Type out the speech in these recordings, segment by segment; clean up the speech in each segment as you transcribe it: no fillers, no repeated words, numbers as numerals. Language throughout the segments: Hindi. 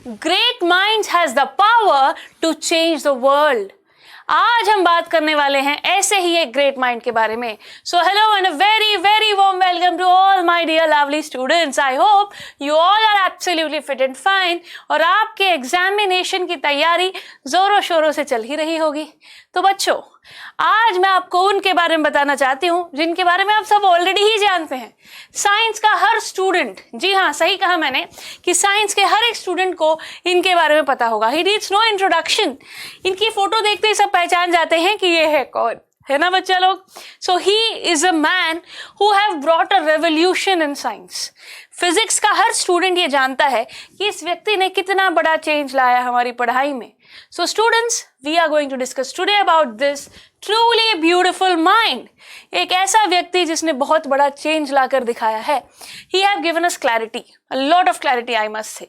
Great minds has the power to change the world. आज हम बात करने वाले हैं ऐसे ही एक ग्रेट माइंड के बारे में. So hello and a very very warm welcome to all my dear lovely students. I hope you all are absolutely fit and fine और आपके एग्जामिनेशन की तैयारी जोरों शोरों से चल ही रही होगी. तो बच्चों, आज मैं आपको उनके बारे में बताना चाहती हूँ जिनके बारे में आप सब ऑलरेडी ही जानते हैं. साइंस का हर स्टूडेंट, जी हाँ सही कहा मैंने कि साइंस के हर एक स्टूडेंट को इनके बारे में पता होगा. He needs no introduction. इनकी फोटो देखते ही सब पहचान जाते हैं कि ये है कौन, है ना बच्चा लोग. So he is a man who have brought a revolution in science. Physics का हर स्टूडेंट ये जानता है कि इस व्यक्ति ने कितना बड़ा चेंज लाया हमारी पढ़ाई में. So students, we are going to discuss today about this truly beautiful mind. एक ऐसा व्यक्ति जिसने बहुत बड़ा चेंज लाकर दिखाया है. He have given us clarity, a lot of clarity I must say.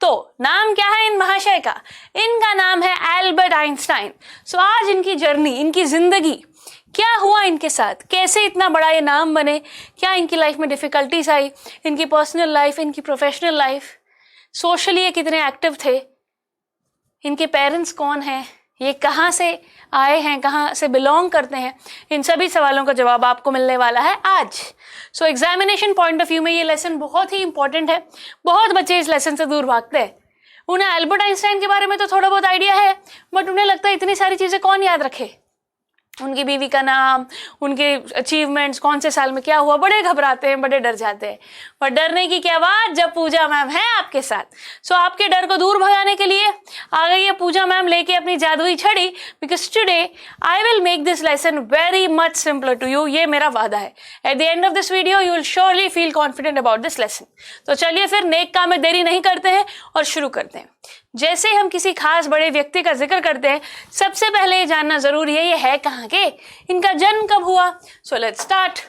तो नाम क्या है इन महाशय का? इनका नाम है एल्बर्ट आइंस्टाइन. So आज इनकी जर्नी, इनकी जिंदगी, क्या हुआ इनके साथ, कैसे इतना बड़ा ये नाम बने, क्या इनकी लाइफ में डिफिकल्टीज आई, इनकी पर्सनल लाइफ, इनकी प्रोफेशनल लाइफ, सोशली ये कितने एक्टिव थे, इनके पेरेंट्स कौन हैं, ये कहाँ से आए हैं, कहाँ से बिलोंग करते हैं, इन सभी सवालों का जवाब आपको मिलने वाला है आज. सो एग्जामिनेशन पॉइंट ऑफ व्यू में ये लेसन बहुत ही इंपॉर्टेंट है. बहुत बच्चे इस लेसन से दूर भागते हैं. उन्हें एल्बर्ट आइंस्टाइन के बारे में तो थोड़ा बहुत आइडिया है, बट उन्हें लगता है इतनी सारी चीज़ें कौन याद रखे. उनकी बीवी का नाम, उनके अचीवमेंट्स, कौन से साल में क्या हुआ, बड़े घबराते हैं, बड़े डर जाते हैं. पर डरने की क्या बात जब पूजा मैम है आपके साथ. सो आपके डर को दूर भगाने के लिए आ गई है पूजा मैम लेके अपनी जादुई छड़ी. Because today I will make this lesson very much simpler to you. ये मेरा वादा है. At the end of this video you will surely feel confident about this lesson. तो चलिए फिर नेक काम में देरी नहीं करते हैं और शुरू करते हैं. जैसे हम किसी खास बड़े व्यक्ति का जिक्र करते हैं, सबसे पहले ये जानना जरूरी है ये है कहाँ के, इनका जन्म कब हुआ. So let's start.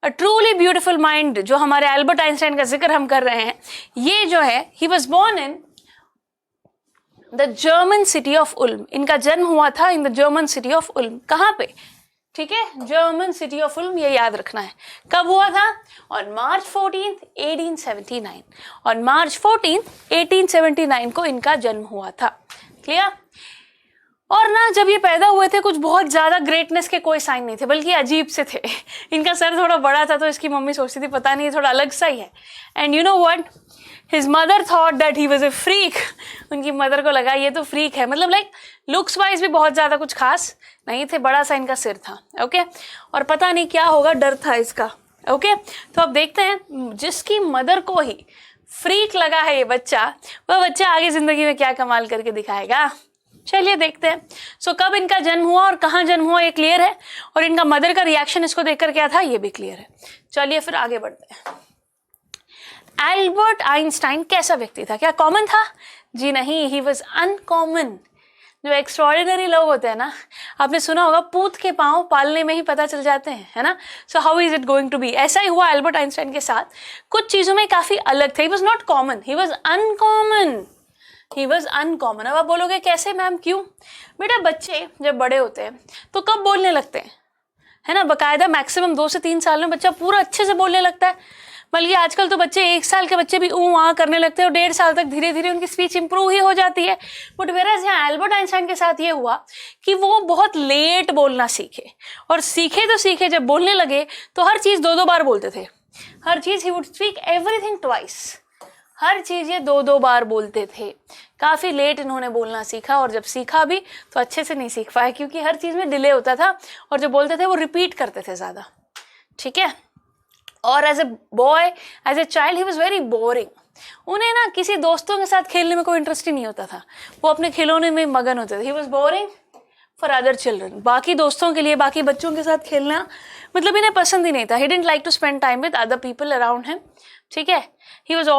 A truly beautiful mind जो हमारे एल्बर्ट आइंस्टाइन का जिक्र हम कर रहे हैं, ये जो है he was born in the German city of Ulm. इनका जन्म हुआ था in the German city of Ulm. कहाँ पे? ठीक है, जर्मन सिटी ऑफ उल्म, ये याद रखना है. कब हुआ था? On March 14th 1879. On March 14th 1879 को इनका जन्म हुआ था. क्लियर? और ना जब ये पैदा हुए थे कुछ बहुत ज्यादा ग्रेटनेस के कोई साइन नहीं थे, बल्कि अजीब से थे. इनका सर थोड़ा बड़ा था तो इसकी मम्मी सोचती थी पता नहीं थोड़ा अलग सा ही है. And you know what, his mother thought that he was a freak. उनकी मदर को लगा ये तो फ्रीक है, मतलब लाइक लुक्स वाइज भी बहुत ज्यादा कुछ खास नहीं थे, बड़ा सा इनका सिर था. ओके, और पता नहीं क्या होगा, डर था इसका. ओके, तो अब देखते हैं जिसकी मदर को ही फ्रीक लगा है ये बच्चा, वह बच्चा आगे जिंदगी में क्या कमाल करके दिखाएगा. चलिए देखते हैं. सो कब इनका जन्म हुआ और कहाँ जन्म हुआ ये क्लियर है, और इनका मदर का रिएक्शन इसको देखकर क्या था ये भी क्लियर है. चलिए फिर आगे बढ़ते हैं. एल्बर्ट आइंस्टाइन कैसा व्यक्ति था? क्या कॉमन था? जी नहीं, ही वॉज अनकॉमन. जो एक्स्ट्रॉर्डिनरी लोग होते हैं ना, आपने सुना होगा पूत के पांव पालने में ही पता चल जाते हैं, है ना. So how is it going to be? ऐसा ही हुआ एल्बर्ट आइंस्टाइन के साथ. कुछ चीजों में काफी अलग थे. He was not common, he was uncommon. He was uncommon. अब आप बोलोगे कैसे मैम, क्यों? बेटा बच्चे जब बड़े होते हैं तो कब बोलने लगते हैं, है ना. बाकायदा मैक्सिमम 2 से 3 साल में बच्चा पूरा अच्छे से बोलने लगता है. बल्कि आजकल तो बच्चे 1 साल के बच्चे भी आ करने लगते हैं और 1.5 साल तक धीरे धीरे उनकी स्पीच इंप्रूव ही हो जाती है. बट वेराज यहाँ एल्बर्ट आइंस्टाइन के साथ ये हुआ कि वो बहुत लेट बोलना सीखे, और सीखे तो सीखे, जब बोलने लगे तो हर चीज़ 2-2 बार बोलते थे. हर चीज़ he would speak everything twice. हर चीज़ ये 2-2 बार बोलते थे. काफ़ी लेट इन्होंने बोलना सीखा, और जब सीखा भी तो अच्छे से नहीं सीख पाए क्योंकि हर चीज़ में डिले होता था, और जो बोलते थे वो रिपीट करते थे ज़्यादा. ठीक है. और as a boy, as a child, he was very boring. उन्हें ना किसी दोस्तों के साथ खेलने में कोई इंटरेस्ट ही नहीं होता था. वो अपने खिलौने में मगन होते थे. He was boring for other children. बाकी दोस्तों के लिए, बाकी बच्चों के साथ खेलना मतलब इन्हें पसंद ही नहीं था. He didn't like to spend time with other people around him. ठीक है. He was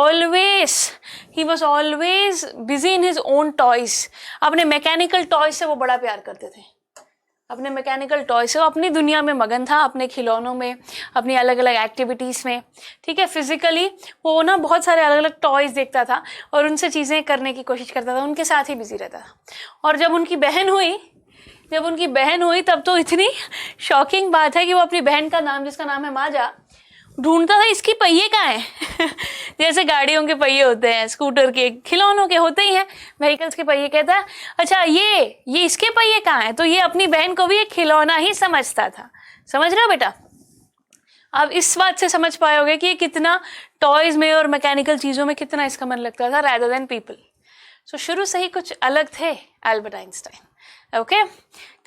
always busy in his own toys. अपने मैकेनिकल टॉयज से वो बड़ा प्यार करते थे. अपने मैकेनिकल टॉय से वो अपनी दुनिया में मगन था, अपने खिलौनों में, अपनी अलग अलग एक्टिविटीज़ में. ठीक है. फिजिकली वो ना बहुत सारे अलग अलग टॉयज देखता था और उनसे चीज़ें करने की कोशिश करता था, उनके साथ ही बिजी रहता था. और जब उनकी बहन हुई तब तो इतनी शॉकिंग बात है कि वो अपनी बहन का नाम, जिसका नाम है माजा, ढूंढता था इसकी पहिए कहाँ हैं जैसे गाड़ियों के पहिए होते हैं, स्कूटर के, खिलौनों के होते ही हैं, व्हीकल्स के पहिए। कहता है अच्छा ये इसके पहिए कहाँ हैं। तो ये अपनी बहन को भी एक खिलौना ही समझता था। समझ रहे हो बेटा? आप इस बात से समझ पाए होगे कि ये कितना टॉयज में और मैकेनिकल चीजों में कितना इसका मन लगता था rather than people। सो शुरू से ही कुछ अलग थे एल्बर्ट आइंस्टाइन। ओके,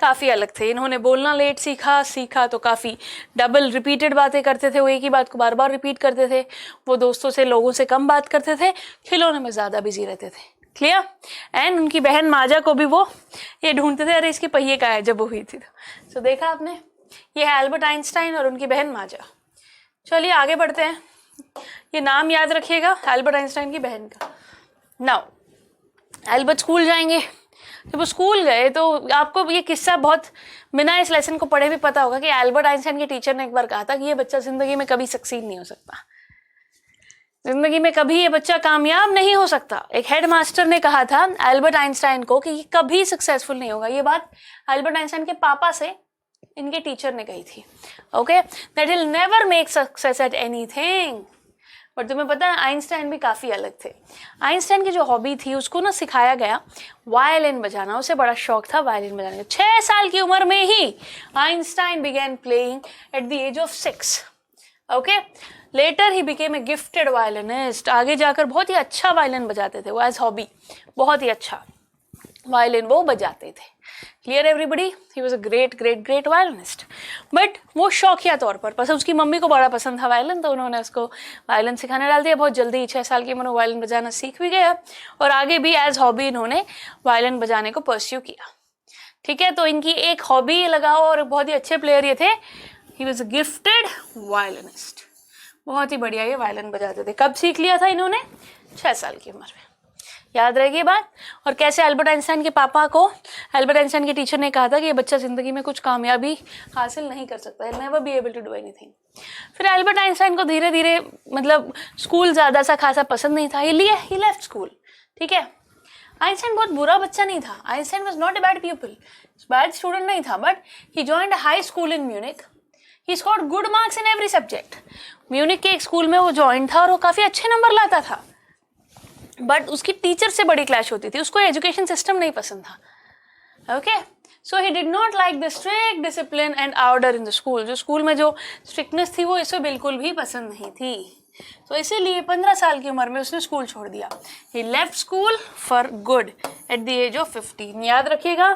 काफ़ी अलग थे। इन्होंने बोलना लेट सीखा तो काफ़ी डबल रिपीटेड बातें करते थे, वो एक ही बात को बार बार रिपीट करते थे। वो दोस्तों से, लोगों से कम बात करते थे, खिलौने में ज़्यादा बिजी रहते थे। क्लियर? एंड उनकी बहन माजा को भी वो ये ढूंढते थे, अरे इसके पहिए का है, जब वो हुई थी तो। सो देखा आपने, ये है एल्बर्ट आइंस्टाइन और उनकी बहन माजा। चलिए आगे बढ़ते हैं। ये नाम याद रखिएगा एल्बर्ट आइंस्टाइन की बहन का। नाउ एल्बर्ट स्कूल जाएंगे। जब वो स्कूल गए तो आपको ये किस्सा बहुत, बिना इस लेसन को पढ़े भी पता होगा कि एल्बर्ट आइंस्टाइन के टीचर ने एक बार कहा था कि ये बच्चा जिंदगी में कभी सक्सीड नहीं हो सकता, जिंदगी में कभी ये बच्चा कामयाब नहीं हो सकता। एक हेडमास्टर ने कहा था एल्बर्ट आइंस्टाइन को कि ये कभी सक्सेसफुल नहीं होगा। ये बात एल्बर्ट आइंस्टाइन के पापा से इनके टीचर ने कही थी। Okay, that will never make success at anything. और तुम्हें पता है आइंस्टाइन भी काफ़ी अलग थे। आइंस्टाइन की जो हॉबी थी उसको ना सिखाया गया वायलिन बजाना। उसे बड़ा शौक था वायलिन बजाने का। 6 साल की उम्र में ही Einstein began playing at the age of 6। Okay, later he became a gifted violinist. आगे जाकर बहुत ही अच्छा वायलिन बजाते थे वो, एज हॉबी बहुत ही अच्छा वायलिन वो बजाते थे। Clear everybody? He was a great great great violinist. But वो शौकिया तौर पर पसंद, उसकी मम्मी को बड़ा पसंद था वायलिन, तो उन्होंने उसको वायलिन सिखाने डाल दिया। बहुत जल्दी 6 साल की उम्र में वायलिन बजाना सीख भी गया और आगे भी एज हॉबी इन्होंने वायलिन बजाने को परस्यू किया। ठीक है, तो इनकी एक हॉबी लगाओ और बहुत ही अच्छे प्लेयर ये थे। He was a gifted violinist. बहुत ही बढ़िया ये वायलिन बजाते थे। कब सीख लिया था इन्होंने? 6 साल की उम्र में। याद रहेगी बात। और कैसे एल्बर्ट आइंस्टाइन के पापा को एल्बर्ट आइंस्टाइन के टीचर ने कहा था कि ये बच्चा जिंदगी में कुछ कामयाबी हासिल नहीं कर सकता है, never be able to do anything. फिर एल्बर्ट आइंस्टाइन को धीरे धीरे मतलब स्कूल ज़्यादा सा खासा पसंद नहीं था, ही लेफ्ट स्कूल। ठीक है, आइंस्टाइन बहुत बुरा बच्चा नहीं था। Einstein was not a bad people, bad student नहीं था, but he joined high school in Munich. He scored good marks in every subject. Munich के एक स्कूल में वो ज्वाइन था और वो काफ़ी अच्छे नंबर लाता था। बट उसकी टीचर से बड़ी क्लैश होती थी, उसको एजुकेशन सिस्टम नहीं पसंद था। Okay, so he did not like the strict discipline and order in the school. जो स्कूल में जो स्ट्रिक्टनेस थी वो इसे बिल्कुल भी पसंद नहीं थी। तो इसीलिए 15 साल की उम्र में उसने स्कूल छोड़ दिया। He left school for good at the age of 15। याद रखिएगा,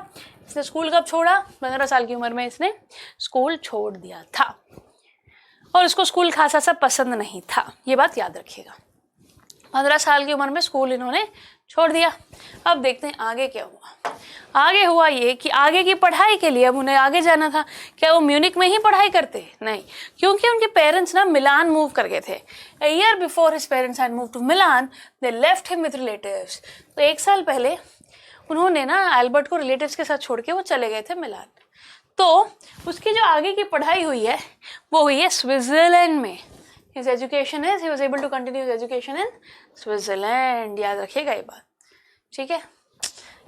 इसने स्कूल कब छोड़ा? 15 साल की उम्र में इसने स्कूल छोड़ दिया था और उसको स्कूल खासा सा पसंद नहीं था। ये बात याद रखिएगा। 15 साल की उम्र में स्कूल इन्होंने छोड़ दिया। अब देखते हैं आगे क्या हुआ। आगे हुआ ये कि आगे की पढ़ाई के लिए अब उन्हें आगे जाना था। क्या वो म्यूनिक में ही पढ़ाई करते? नहीं, क्योंकि उनके पेरेंट्स ना मिलान मूव कर गए थे। A year before his parents had moved to Milan, they left him with relatives। तो 1 साल पहले उन्होंने ना एल्बर्ट को रिलेटिव्स के साथ छोड़ के वो चले गए थे मिलान। तो उसकी जो आगे की पढ़ाई हुई है वो हुई है स्विट्जरलैंड में। His education is, he was able to continue his education in Switzerland। याद रखिएगा ये बात। ठीक है,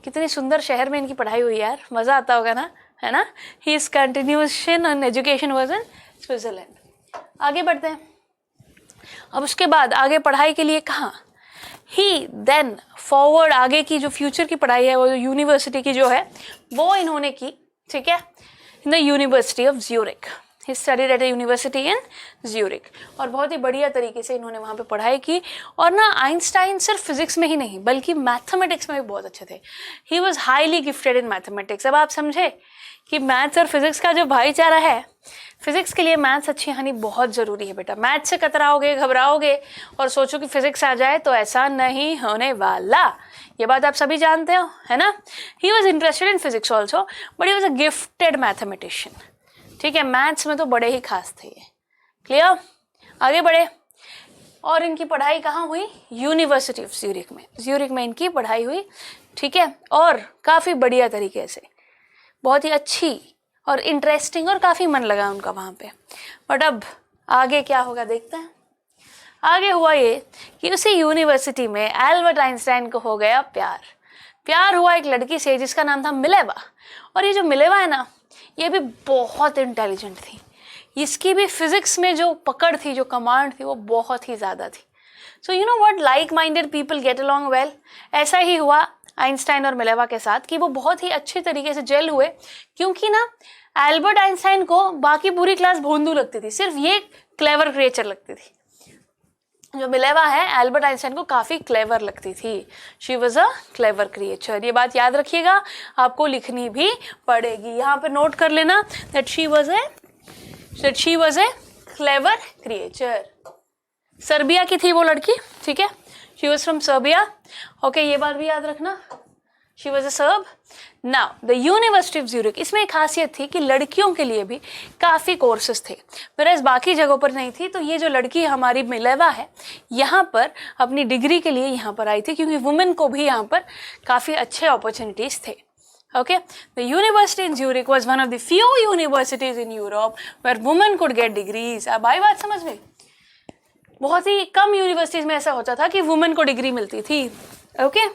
कितनी सुंदर शहर में इनकी पढ़ाई हुई यार, मज़ा आता होगा ना, है ना। His continuation on education was in Switzerland। आगे बढ़ते हैं। अब उसके बाद आगे पढ़ाई के लिए कहाँ? He then forward आगे की जो फ्यूचर की पढ़ाई है वो यूनिवर्सिटी की जो है वो इन्होंने की। ठीक है, in the university of Zurich. He studied at a university in Zurich। और बहुत ही बढ़िया तरीके से इन्होंने वहाँ पे पढ़ाई की। और ना आइंस्टाइन सिर्फ फिजिक्स में ही नहीं बल्कि मैथमेटिक्स में भी बहुत अच्छे थे। He was highly gifted in mathematics। अब आप समझे कि मैथ्स और फिजिक्स का जो भाईचारा है, फिजिक्स के लिए मैथ्स अच्छी आनी बहुत ज़रूरी है बेटा। मैथ्स से कतराओगे, घबराओगे और सोचो कि फिजिक्स आ जाए तो ऐसा नहीं होने वाला। ये बात आप सभी जानते हो, है ना। He was interested in physics also, but he was a gifted mathematician। ठीक है, मैथ्स में तो बड़े ही खास थे ये। क्लियर? आगे बढ़े। और इनकी पढ़ाई कहाँ हुई? यूनिवर्सिटी ऑफ ज्यूरिख में। ज्यूरिख में इनकी पढ़ाई हुई। ठीक है, और काफ़ी बढ़िया तरीके से, बहुत ही अच्छी और इंटरेस्टिंग, और काफ़ी मन लगा उनका वहाँ पे। बट अब आगे क्या होगा देखते हैं। आगे हुआ ये कि उसी यूनिवर्सिटी में एल्बर्ट आइंस्टाइन को हो गया प्यार। प्यार हुआ एक लड़की से जिसका नाम था मिलेवा। और ये जो मिलेवा है ना, ये भी बहुत इंटेलिजेंट थी। इसकी भी फिजिक्स में जो पकड़ थी, जो कमांड थी, वो बहुत ही ज़्यादा थी. So you know what, like minded people get along well. ऐसा ही हुआ आइंस्टाइन और मिलेवा के साथ कि वो बहुत ही अच्छे तरीके से जेल हुए, क्योंकि ना एल्बर्ट आइंस्टाइन को बाकी पूरी क्लास भोंदू लगती थी, सिर्फ ये क्लेवर क्रिएचर लगती थी. जो मिलेवा है एल्बर्ट आइंस्टाइन को काफ़ी क्लेवर लगती थी. She was a clever creature. ये बात याद रखिएगा, आपको लिखनी भी पड़ेगी. यहाँ पे नोट कर लेना that she was a clever creature. Serbia की थी वो लड़की, ठीक है. She was from Serbia. Okay, ये बात भी याद रखना, she was a SERB. Now the university of Zurich, इसमें एक खासियत थी कि लड़कियों के लिए भी काफ़ी कोर्सेज थे, वैराज बाकी जगहों पर नहीं थी. तो ये जो लड़की हमारी मिलेवा है, यहाँ पर अपनी डिग्री के लिए यहाँ पर आई थी, क्योंकि वुमेन को भी यहाँ पर काफ़ी अच्छे अपॉर्चुनिटीज़ थे. Okay, the university in Zurich was one of the few universities in Europe where women could get degrees. अब आई बात समझ में? बहुत ही कम यूनिवर्सिटीज में ऐसा होता था कि वुमेन को डिग्री मिलती थी. ओके,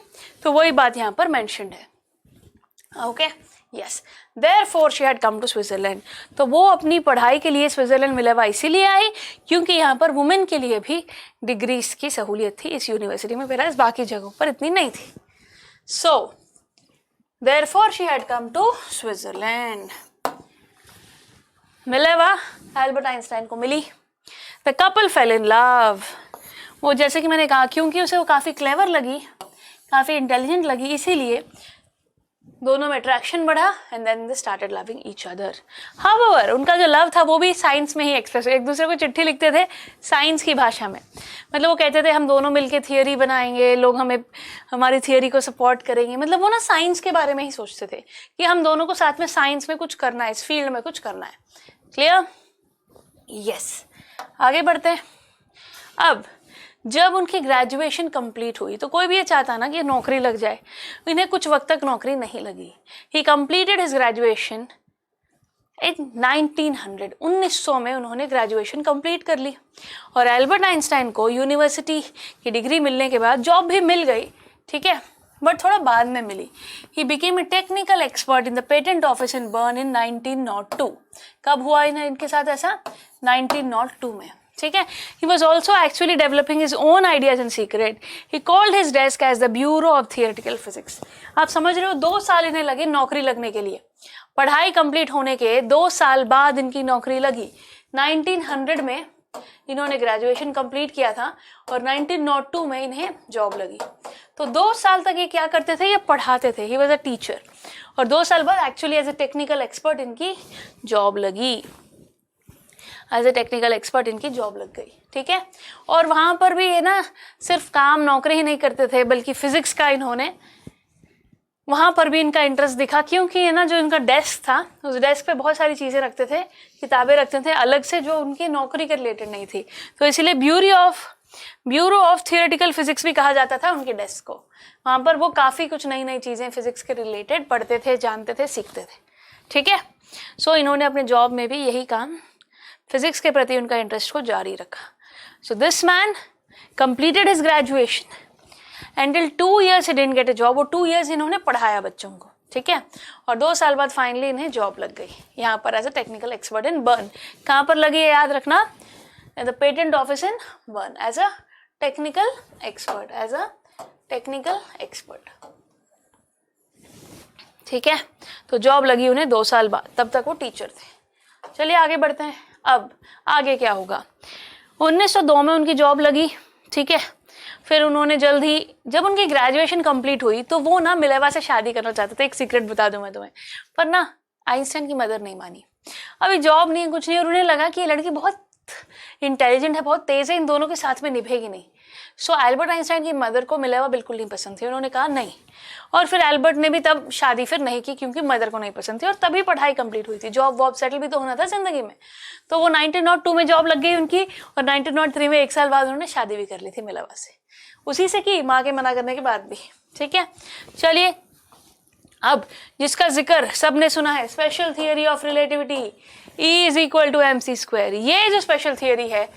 तो वही बात यहाँ पर मेंशन्ड है. Okay, yes. Therefore she had come to Switzerland. तो वो अपनी पढ़ाई के लिए स्विट्जरलैंड मिलेवा इसीलिए आई क्योंकि यहाँ पर वुमेन के लिए भी डिग्रीज की सहूलियत थी इस यूनिवर्सिटी में, whereas बाकी जगहों पर इतनी नहीं थी. So therefore she had come to Switzerland. Mileva Albert Einstein को मिली. The couple fell in love. वो जैसे कि मैंने कहा, क्योंकि उसे वो काफ़ी क्लेवर लगी, काफ़ी इंटेलिजेंट लगी, इसीलिए दोनों में अट्रैक्शन बढ़ा and then they started loving each other. However उनका जो लव था वो भी साइंस में ही एक्सप्रेस, एक दूसरे को चिट्ठी लिखते थे साइंस की भाषा में. मतलब वो कहते थे हम दोनों मिलके थियोरी बनाएंगे, लोग हमें हमारी थियोरी को सपोर्ट करेंगे. मतलब वो ना साइंस के बारे में ही सोचते थे कि हम दोनों को साथ में साइंस में कुछ करना है, इस फील्ड में कुछ करना है. क्लियर? यस. आगे बढ़ते हैं. अब जब उनकी ग्रेजुएशन कंप्लीट हुई तो कोई भी ये चाहता ना कि नौकरी लग जाए, इन्हें कुछ वक्त तक नौकरी नहीं लगी. ही कंप्लीटेड हिज ग्रेजुएशन इन 1900 में उन्होंने ग्रेजुएशन कंप्लीट कर ली. और एल्बर्ट आइंस्टाइन को यूनिवर्सिटी की डिग्री मिलने के बाद जॉब भी मिल गई, ठीक है, बट थोड़ा बाद में मिली. He became a technical expert in the patent office in Bern in 1902. कब हुआ इनके साथ ऐसा? 1902 में, ठीक है. He was also actually developing his own ideas in secret. He called his desk as the Bureau of Theoretical Physics. आप समझ रहे हो, 2 साल इन्हें लगे नौकरी लगने के लिए. पढ़ाई कंप्लीट होने के 2 साल बाद इनकी नौकरी लगी. 1900 में इन्होंने ग्रेजुएशन कंप्लीट किया था और 1902 में इन्हें जॉब लगी. तो 2 साल तक ये क्या करते थे? ये पढ़ाते थे. He was a teacher. और 2 साल बाद actually as a technical expert इनकी जॉब लगी. एज ए टेक्निकल एक्सपर्ट इनकी जॉब लग गई, ठीक है. और वहाँ पर भी है ना, सिर्फ काम नौकरी ही नहीं करते थे, बल्कि फिजिक्स का इन्होंने वहाँ पर भी इनका इंटरेस्ट दिखा, क्योंकि है ना जो इनका डेस्क था, उस डेस्क पे बहुत सारी चीज़ें रखते थे, किताबें रखते थे अलग से जो उनकी नौकरी के रिलेटेड नहीं थी. तो इसीलिए ब्यूरो ऑफ थियोरेटिकल फिजिक्स भी कहा जाता था उनके डेस्क को. वहाँ पर वो काफ़ी कुछ नई नई चीज़ें फिजिक्स के रिलेटेड पढ़ते थे, जानते थे, सीखते थे, ठीक है. सो इन्होंने अपने जॉब में भी यही काम, फिजिक्स के प्रति उनका इंटरेस्ट को जारी रखा. So this man completed his graduation. Until 2 years he didn't get a job. वो 2 years इन्होंने पढ़ाया बच्चों को, ठीक है. और 2 साल बाद फाइनली इन्हें जॉब लग गई यहाँ पर as a technical expert in Bern. कहाँ पर लगी है याद रखना? At the patent office in Bern as a technical expert, ठीक है. तो जॉब लगी उन्हें 2 साल बाद, तब तक वो टीचर थे. चलिए आगे बढ़ते हैं. अब आगे क्या होगा? 1902 में उनकी जॉब लगी, ठीक है. फिर उन्होंने जल्द ही, जब उनकी ग्रेजुएशन कंप्लीट हुई तो वो ना मिलेवा से शादी करना चाहते थे. एक सीक्रेट बता दूं मैं तुम्हें, पर ना आइंस्टाइन की मदर नहीं मानी. अभी जॉब नहीं, कुछ नहीं, और उन्हें लगा कि ये लड़की बहुत इंटेलिजेंट है, बहुत तेज है, इन दोनों के साथ में निभेगी नहीं. सो एल्बर्ट आइंस्टाइन की मदर को मिलेवा बिल्कुल नहीं पसंद थी. उन्होंने कहा नहीं. और फिर एल्बर्ट ने भी तब शादी फिर नहीं की क्योंकि मदर को नहीं पसंद थी, और तभी पढ़ाई कंप्लीट हुई थी. जॉब वॉब सेटल भी तो होना था जिंदगी में. तो वो 1902 में जॉब लग गई उनकी, और 1903 में 1 साल बाद उन्होंने शादी भी कर ली थी मिलेवा से. उसी से की, माँ के मना करने के बाद भी, ठीक है. चलिए अब जिसका जिक्र सबने सुना है, special theory of relativity, E = mc². ये जो स्पेशल थियरी है,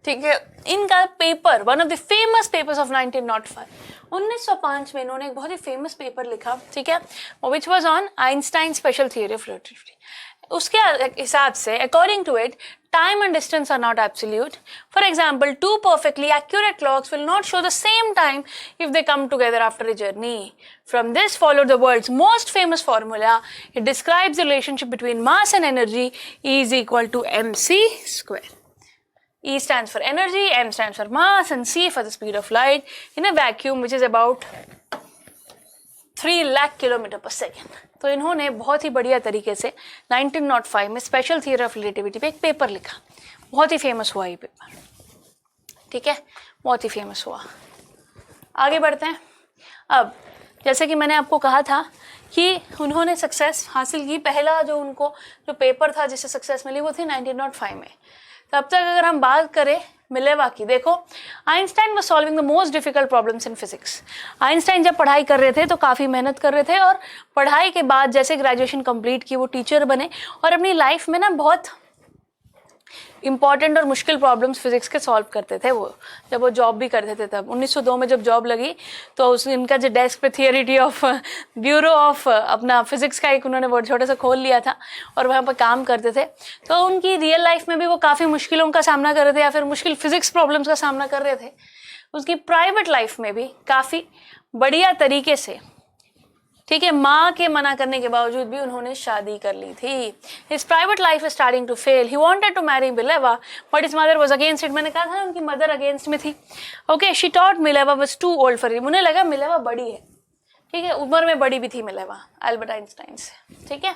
ठीक है, इनका paper, one of the famous papers of 1905 में इन्होंने एक बहुत ही फेमस पेपर लिखा, ठीक है, which was on Einstein special theory of relativity. उसके हिसाब से according to it time and distance are not absolute. For example, two perfectly accurate clocks will not show the same time if they come together after a journey. From this followed the world's most famous formula. It describes the relationship between mass and energy. E is equal to mc square. E stands for energy, m stands for mass, and c for the speed of light in a vacuum which is about 3 lakh kilometre पर सेकेंड. तो इन्होंने बहुत ही बढ़िया तरीके से 1905 में स्पेशल थियरी ऑफ रिलेटिविटी पे एक पेपर लिखा. बहुत ही फेमस हुआ ये पेपर. ठीक है, बहुत ही फेमस हुआ. आगे बढ़ते हैं. अब जैसे कि मैंने आपको कहा था कि उन्होंने सक्सेस हासिल की. पहला जो उनको जो पेपर था जिससे सक्सेस मिली वो थी 1905 में. तब तक अगर हम बात करें मिलेवा की, देखो Einstein was solving the most difficult problems in physics. Einstein जब पढ़ाई कर रहे थे तो काफ़ी मेहनत कर रहे थे और पढ़ाई के बाद जैसे ग्रेजुएशन कंप्लीट की वो टीचर बने और अपनी लाइफ में ना बहुत इंपॉर्टेंट और मुश्किल प्रॉब्लम्स फिजिक्स के सॉल्व करते थे. वो जब वो जॉब भी करते थे तब 1902 में जब जॉब लगी तो उस इनका जो डेस्क पे थियरिटी ऑफ ब्यूरो ऑफ अपना फिजिक्स का एक उन्होंने वो छोटा सा खोल लिया था और वहाँ पर काम करते थे. तो उनकी रियल लाइफ में भी वो काफ़ी मुश्किलों का सामना कर रहे थे या फिर मुश्किल फिजिक्स प्रॉब्लम्स का सामना कर रहे थे. उसकी प्राइवेट लाइफ में भी काफ़ी बढ़िया तरीके से, ठीक है, माँ के मना करने के बावजूद भी उन्होंने शादी कर ली थी. His private life is starting to fail. He wanted to marry Mileva, but his mother was against it. मैंने कहा था ना उनकी मदर अगेंस्ट में थी. Okay, she thought Mileva was too old for him. उन्हें लगा मिलेवा बड़ी है. ठीक है, उम्र में बड़ी भी थी मिलेवा अल्बर्ट आइंस्टाइन से. ठीक है,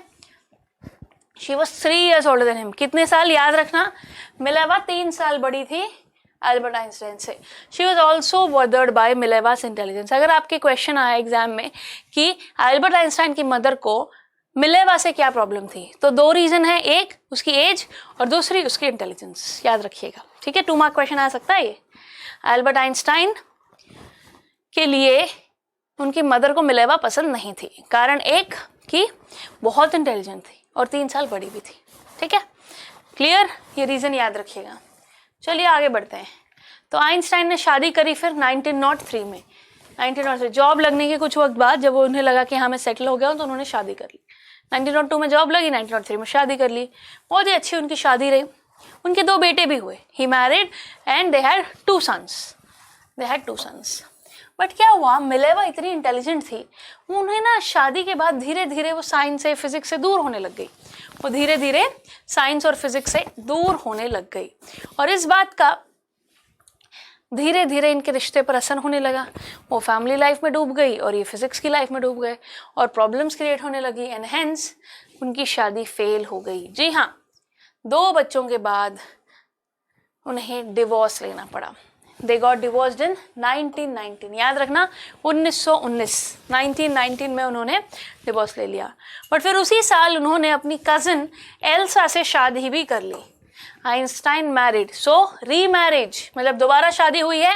she was 3 years older than him. कितने साल याद रखना, मिलेवा 3 साल बड़ी थी अल्बर्ट आइंस्टाइन से. She was also bothered by Mileva's intelligence. अगर आपके क्वेश्चन आया एग्जाम में कि अल्बर्ट आइंस्टाइन की मदर को मिलेवा से क्या प्रॉब्लम थी, तो 2 रीजन है, एक उसकी एज और दूसरी उसकी इंटेलिजेंस. याद रखिएगा. ठीक है, 2 मार्क क्वेश्चन आ सकता है ये. अल्बर्ट आइंस्टाइन के लिए उनकी मदर को मिलेवा पसंद नहीं थी. कारण एक कि बहुत इंटेलिजेंट थी और 3 साल बड़ी भी थी. ठीक है, क्लियर, ये रीजन याद रखिएगा. चलिए आगे बढ़ते हैं. तो आइंस्टाइन ने शादी करी फिर 1903 में. 1903 जॉब लगने के कुछ वक्त बाद जब उन्हें लगा कि हाँ मैं सेटल हो गया हूँ तो उन्होंने शादी कर ली. 1902 में जॉब लगी, 1903 में शादी कर ली. बहुत ही अच्छी उनकी शादी रही. उनके 2 बेटे भी हुए. He married and they had 2 sons. But क्या हुआ, मिलेवा इतनी इंटेलिजेंट थी, उन्हें ना शादी के बाद धीरे धीरे वो साइंस से फिजिक्स से दूर होने लग गई. वो धीरे धीरे साइंस और फिजिक्स से दूर होने लग गई और इस बात का धीरे धीरे इनके रिश्ते पर असर होने लगा. वो फैमिली लाइफ में डूब गई और ये फिजिक्स की लाइफ में डूब गए और प्रॉब्लम्स क्रिएट होने लगी एंड हेंस उनकी शादी फेल हो गई. जी हाँ, 2 बच्चों के बाद उन्हें डिवोर्स लेना पड़ा. They got divorced in 1919. याद रखना 1919 में उन्होंने डिवोर्स ले लिया. बट फिर उसी साल उन्होंने अपनी कजिन एल्सा से शादी भी कर ली. आइंस्टाइन मैरिड, सो रीमैरिज मतलब दोबारा शादी हुई है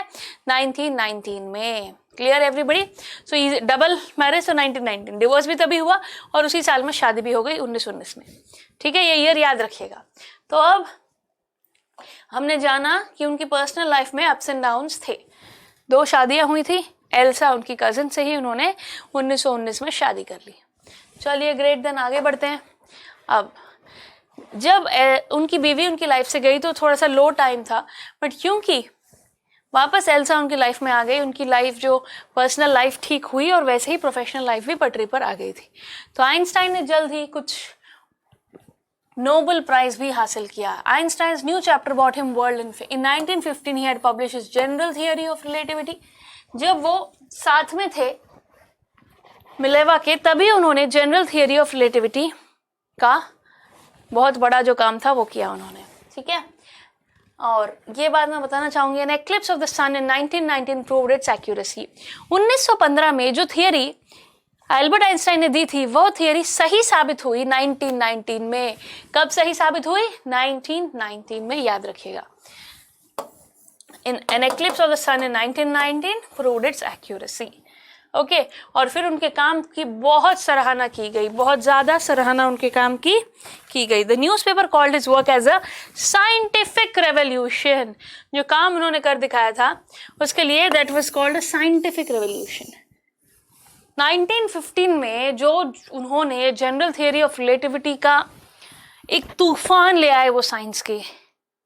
1919 में. Clear everybody. सो डबल मैरिज तो 1919, डिवोर्स भी तभी हुआ और उसी साल में शादी भी हो गई 1919 में. ठीक है, ये ईयर याद रखिएगा. तो अब हमने जाना कि उनकी पर्सनल लाइफ में अप्स एंड डाउन्स थे. 2 शादियां हुई थी. एल्सा उनकी कजिन से ही उन्होंने 1919 में शादी कर ली. चलिए ग्रेट, देन आगे बढ़ते हैं. अब जब उनकी बीवी उनकी लाइफ से गई तो थोड़ा सा लो टाइम था, बट क्योंकि वापस एल्सा उनकी लाइफ में आ गई, उनकी लाइफ जो पर्सनल लाइफ ठीक हुई और वैसे ही प्रोफेशनल लाइफ भी पटरी पर आ गई थी. तो आइंस्टाइन ने जल्द ही कुछ नोबेल प्राइज भी हासिल किया. Einstein's new chapter bought him world in 1915 he had published his general theory of relativity. जब वो साथ में थे मिलेवा के तभी उन्होंने जनरल थियरी ऑफ रिलेटिविटी का बहुत बड़ा जो काम था वो किया उन्होंने. ठीक है, और ये बात मैं बताना चाहूंगी. An eclipse of the sun in 1919 proved its accuracy. 1915 में जो थियरी अल्बर्ट आइंस्टाइन ने दी थी वो थियरी सही साबित हुई 1919 में. कब सही साबित हुई? 1919 में. याद रखिएगा. An eclipse of the sun in 1919 proved its accuracy. Okay, और फिर उनके काम की बहुत सराहना की गई, बहुत ज्यादा सराहना उनके काम की गई. The newspaper called his work as a scientific revolution. जो काम उन्होंने कर दिखाया था उसके लिए that was called a scientific revolution. 1915 में जो उन्होंने जनरल थियरी ऑफ रिलेटिविटी का एक तूफान ले आए वो साइंस की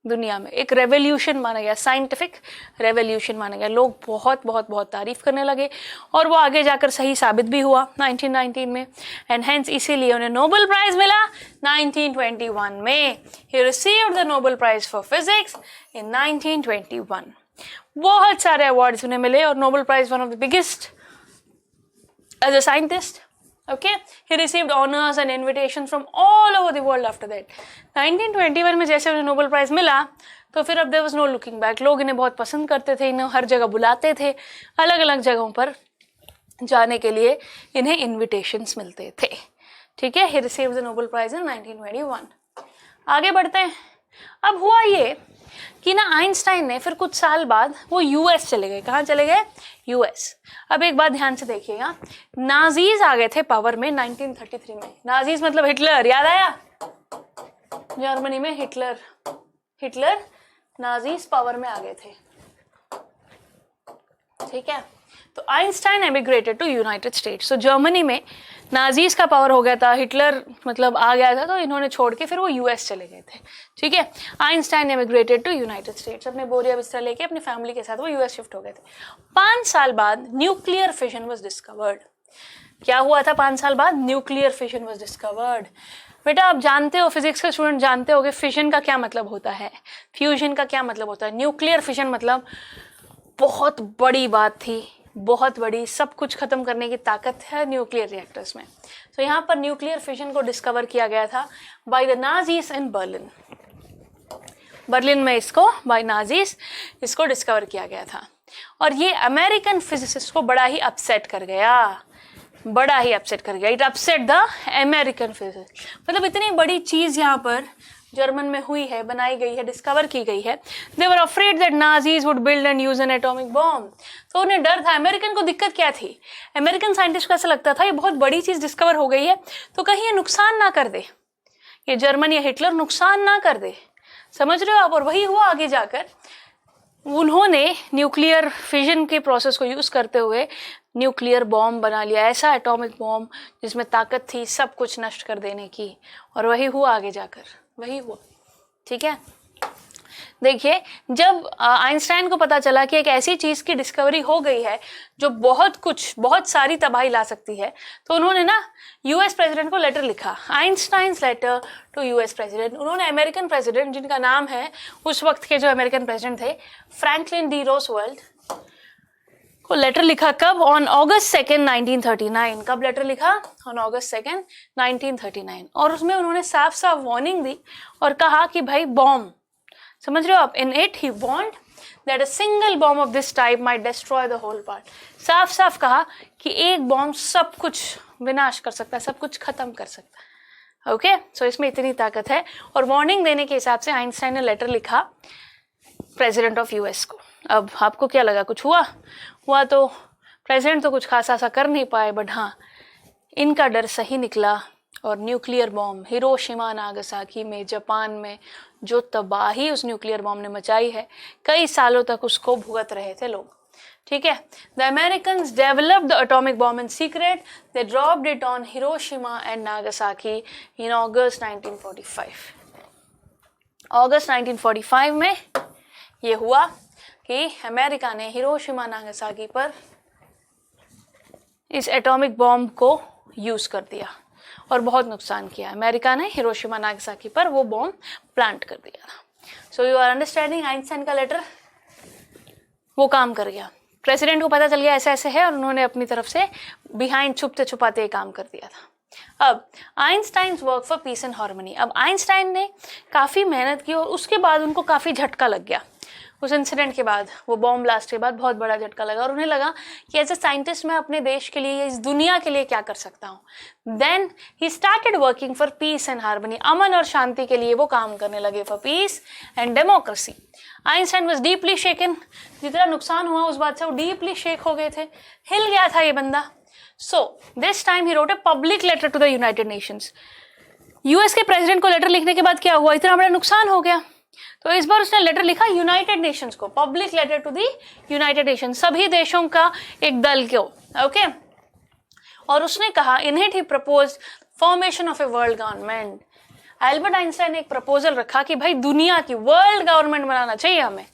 दुनिया में, एक रेवोल्यूशन माना गया, साइंटिफिक रेवोल्यूशन माना गया। लोग बहुत बहुत बहुत तारीफ करने लगे और वो आगे जाकर सही साबित भी हुआ 1919 में, एंड हेंस इसीलिए उन्हें नोबेल प्राइज मिला 1921 में। He received the Nobel prize for physics in 1921। बहुत सारे अवार्ड्स उन्हें मिले और Nobel prize one of the biggest as a scientist. Okay, he received honors and invitations from all over the world after that. 1921 में जैसे उन्हें नोबेल प्राइज मिला तो फिर अब there was no looking back। लोग इन्हें बहुत पसंद करते थे, इन्हें हर जगह बुलाते थे, अलग अलग जगहों पर जाने के लिए इन्हें इन्विटेशंस मिलते थे। ठीक है, he received the Nobel Prize in 1921। आगे बढ़ते हैं। अब हुआ ये कि ना आइंस्टाइन ने फिर कुछ साल बाद वो यूएस चले गए। कहाँ चले गए? यूएस। अब एक बात ध्यान से देखिएगा, नाजीज आ गए थे पावर में 1933 में। नाजीज मतलब हिटलर, याद आया? जर्मनी में हिटलर नाजीज पावर में आ गए थे। ठीक है, तो आइंस्टाइन एमिग्रेटेड टू यूनाइटेड स्टेट्स। तो जर्मनी में नाजीज का पावर हो गया था, हिटलर मतलब आ गया था, तो इन्होंने छोड़ के फिर वो यूएस चले गए थे। ठीक है, आइंस्टाइन एमिग्रेटेड टू यूनाइटेड स्टेट्स। अपने बोरिया बिस्तर लेके अपनी फैमिली के साथ वो यूएस शिफ्ट हो गए थे। 5 साल बाद न्यूक्लियर फिशन वाज डिस्कवर्ड। क्या हुआ था 5 साल बाद? Nuclear fission was discovered. बेटा आप जानते हो, फिजिक्स के स्टूडेंट जानते होगे फिशन का क्या मतलब होता है, फ्यूजन का क्या मतलब होता है। न्यूक्लियर फिशन मतलब बहुत बड़ी बात थी, बहुत बड़ी, सब कुछ खत्म करने की ताकत है न्यूक्लियर रिएक्टर्स में। तो यहाँ पर न्यूक्लियर फिशन को डिस्कवर किया गया था by the Nazis in Berlin. Berlin में इसको बाय नाजीज इसको डिस्कवर किया गया था और ये अमेरिकन फिजिसिस्ट को बड़ा ही अपसेट कर गया, बड़ा ही अपसेट कर गया। It upset the American physicist. मतलब इतनी बड़ी चीज यहाँ पर जर्मन में हुई है, बनाई गई है, डिस्कवर की गई है। They were afraid that Nazis would build and use an atomic bomb. तो उन्हें डर था। अमेरिकन को दिक्कत क्या थी? अमेरिकन साइंटिस्ट को ऐसा लगता था ये बहुत बड़ी चीज डिस्कवर हो गई है तो कहीं ये नुकसान ना कर दे, ये जर्मन या हिटलर नुकसान ना कर दे। समझ रहे हो आप? और वही हुआ आगे जाकर। उन्होंने न्यूक्लियर फिजन के प्रोसेस को यूज करते हुए न्यूक्लियर बॉम्ब बना लिया, ऐसा एटॉमिक बॉम्ब जिसमें ताकत थी सब कुछ नष्ट कर देने की। और वही हुआ आगे जाकर, वही हुआ। ठीक है, देखिए जब आइंस्टाइन को पता चला कि एक ऐसी चीज की डिस्कवरी हो गई है जो बहुत सारी तबाही ला सकती है, तो उन्होंने ना यूएस प्रेसिडेंट को लेटर लिखा। Einstein's letter to US president. उन्होंने अमेरिकन प्रेसिडेंट, जिनका नाम है उस वक्त के जो अमेरिकन प्रेसिडेंट थे फ्रैंकलिन डी रोजवेल्ट, को लेटर लिखा। कब? On August 2nd 1939। कब लेटर लिखा? On August 2nd 1939। और उसमें उन्होंने साफ साफ वार्निंग दी और कहा कि भाई बॉम्ब, समझ रहे हो आप? In it he warned that a single bomb of this type might destroy the whole part. साफ साफ कहा कि एक बॉम्ब सब कुछ विनाश कर सकता है, सब कुछ खत्म कर सकता है। ओके, सो इसमें इतनी ताकत है। और वार्निंग देने के हिसाब से आइंस्टाइन ने लेटर लिखा प्रेसिडेंट ऑफ यूएस को। अब आपको क्या लगा कुछ हुआ तो प्रेसिडेंट तो कुछ खासा सा कर नहीं पाए, बट हाँ इनका डर सही निकला और न्यूक्लियर बॉम्ब हिरोशिमा नागासाकी में, जापान में जो तबाही उस न्यूक्लियर बॉम्ब ने मचाई है, कई सालों तक उसको भुगत रहे थे लोग। ठीक है, the Americans developed the atomic bomb in secret. They dropped it on Hiroshima and Nagasaki in August 1945। August 1945 में ये हुआ कि अमेरिका ने हिरोशिमा नागासाकी पर इस एटॉमिक बॉम्ब को यूज कर दिया और बहुत नुकसान किया। अमेरिका ने हिरोशिमा नागासाकी पर वो बॉम्ब प्लांट कर दिया था। So you are understanding, Einstein का लेटर वो काम कर गया। प्रेसिडेंट को पता चल गया ऐसे ऐसे है और उन्होंने अपनी तरफ से बिहाइंड छुपते छुपाते काम कर दिया था। अब Einstein's work for peace and harmony. अब आइंस्टाइन ने काफ़ी मेहनत की और उसके बाद उनको काफ़ी झटका लग गया। उस इंसिडेंट के बाद, वो बॉम्ब ब्लास्ट के बाद बहुत बड़ा झटका लगा और उन्हें लगा कि एज ए साइंटिस्ट मैं अपने देश के लिए, इस दुनिया के लिए क्या कर सकता हूँ। Then he started working for peace and harmony. अमन और शांति के लिए वो काम करने लगे, for peace and democracy. Einstein was deeply shaken. जितना नुकसान हुआ उस बात से वो डीपली शेक हो गए थे, हिल गया था ये बंदा। So this time he wrote a public letter to the United Nations. US के प्रेसिडेंट को लेटर लिखने के बाद क्या हुआ, इतना बड़ा नुकसान हो गया, तो इस बार उसने लेटर लिखा यूनाइटेड नेशंस को, public letter to the United Nations, सभी देशों का एक दल को। ओके, और उसने कहा इन it he proposed formation of a world government. Albert Einstein ने एक प्रपोजल रखा कि भाई दुनिया की वर्ल्ड गवर्नमेंट बनाना चाहिए हमें,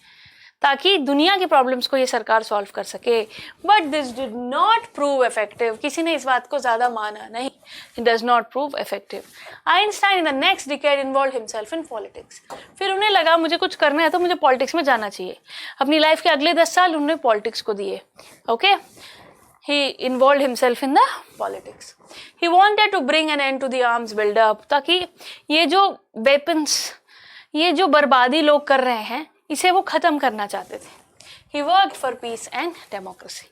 ताकि दुनिया की प्रॉब्लम्स को ये सरकार सॉल्व कर सके। But this did not prove effective, किसी ने इस बात को ज़्यादा माना नहीं, it does not prove effective. Einstein in the next decade involve himself in politics. फिर उन्हें लगा मुझे कुछ करना है तो मुझे पॉलिटिक्स में जाना चाहिए। अपनी लाइफ के अगले 10 साल उन्होंने पॉलिटिक्स को दिए। Okay, he involved himself in the politics. He wanted to bring an end to the arms build-up, ताकि ये जो weapons, ये जो बर्बादी लोग कर रहे हैं, इसे वो ख़त्म करना चाहते थे। He worked for peace and democracy.